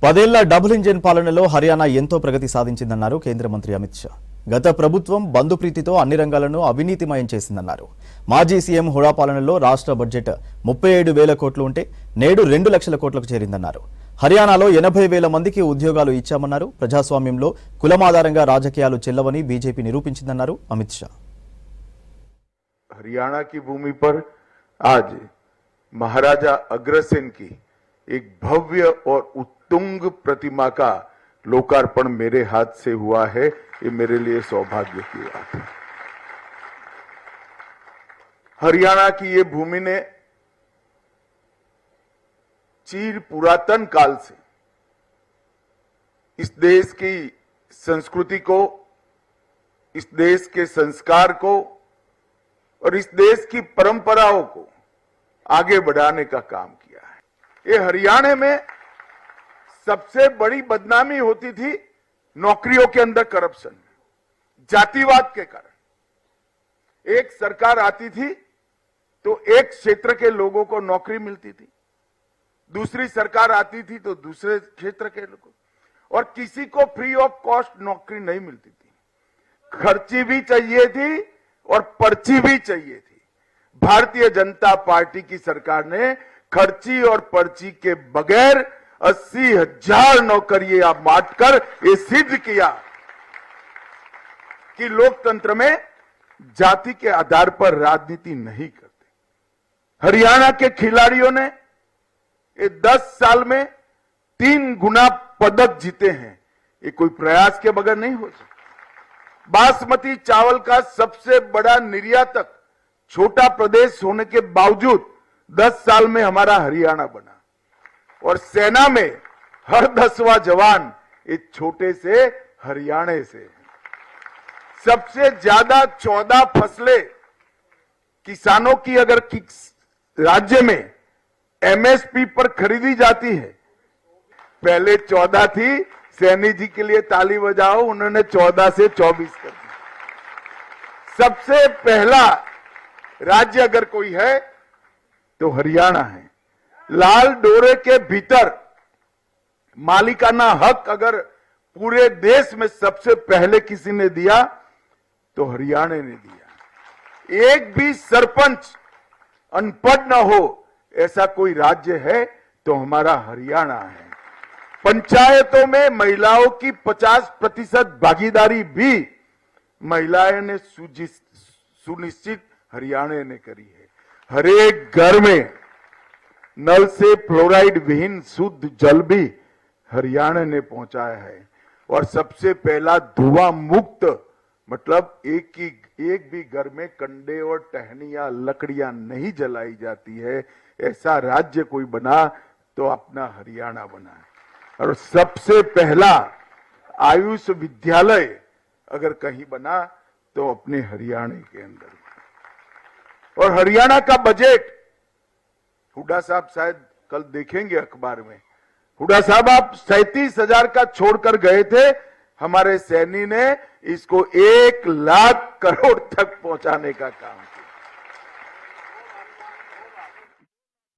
10 double engine పాలనలో హర్యానా ఎంతో ప్రగతి సాధించిందన్నారు కేంద్ర మంత్రి అమిత్ షా. గత ప్రభుత్వం బంధుప్రీతితో అన్ని రంగాలను అవినీతిమయం చేసిందన్నారు. మాజీ సీఎం హుడా పాలనలో రాష్ట్ర బడ్జెట్ 37,000 కోట్లు ఉంటే నేడు 2 లక్షల కోట్లకు చేరిందన్నారు. హర్యానాలో 80,000 మందికి ఉద్యోగాలు ఇచ్చామన్నారు. ప్రజాస్వామ్యంలో కులమాధారంగా రాజకీయాలు చెల్లవని బీజేపీ నిరూపించిందన్నారు అమిత్ షా. हरियाणा की भूमि पर आज महाराजा अग्रसेन की एक भव्य और उत्तुंग प्रतिमा का लोकार्पण मेरे हाथ से हुआ है। ये मेरे लिए सौभाग्य की बात है। हरियाणा की ये भूमि ने चीर पुरातन काल से इस देश की संस्कृति को, इस देश के संस्कार को और इस देश की परंपराओं को आगे बढ़ाने का काम किया है। ये हरियाणा में सबसे बड़ी बदनामी होती थी नौकरियों के अंदर करप्शन, जातिवाद के कारण। एक सरकार आती थी तो एक क्षेत्र के लोगों को नौकरी मिलती थी, दूसरी सरकार आती थी तो दूसरे क्षेत्र के लोगों, और किसी को फ्री ऑफ कॉस्ट नौकरी नहीं मिलती थी। खर्ची भी चाहिए थी और पर्ची भी चाहिए थी। भारतीय जनता पार्टी की सरकार ने खर्ची और पर्ची के बगैर 80,000 नौकरियां बांटकर ये सिद्ध किया कि लोकतंत्र में जाति के आधार पर राजनीति नहीं करते। हरियाणा के खिलाड़ियों ने ये 10 साल में 3 गुना पदक जीते हैं। ये कोई प्रयास के बगैर नहीं हो सकता। बासमती चावल का सबसे बड़ा निर्यातक छोटा प्रदेश होने के बावजूद 10 साल में हमारा हरियाणा बना, और सेना में हर 10वां जवान इस छोटे से हरियाणा से है। सबसे ज्यादा 14 फसलें किसानों की अगर राज्य में एमएसपी पर खरीदी जाती है, पहले 14 थी। सैनी जी के लिए ताली बजाओ, उन्होंने 14 से 24 कर दी। सबसे पहला राज्य अगर कोई है तो हरियाणा है। लाल डोरे के भीतर मालिकाना हक अगर पूरे देश में सबसे पहले किसी ने दिया तो हरियाणा ने दिया। एक भी सरपंच अनपढ़ न हो ऐसा कोई राज्य है तो हमारा हरियाणा है। पंचायतों में महिलाओं की 50% भागीदारी भी महिलाएं ने सुनिश्चित हरियाणा ने करी है। हर एक घर में नल से फ्लोराइड विहीन शुद्ध जल भी हरियाणा ने पहुंचाया है, और सबसे पहला धुआं मुक्त, मतलब एक भी घर में कंडे और टहनियां लकड़ियां नहीं जलाई जाती है, ऐसा राज्य कोई बना तो अपना हरियाणा बना है। और सबसे पहला आयुष विद्यालय अगर कहीं बना तो अपने हरियाणा के अंदर। और हरियाणा का बजट हुड्डा साहब शायद कल देखेंगे अखबार में। हुड्डा साहब आप 37,000 का छोड़कर गए थे, हमारे सैनी ने इसको 1 लाख करोड़ तक पहुंचाने का काम।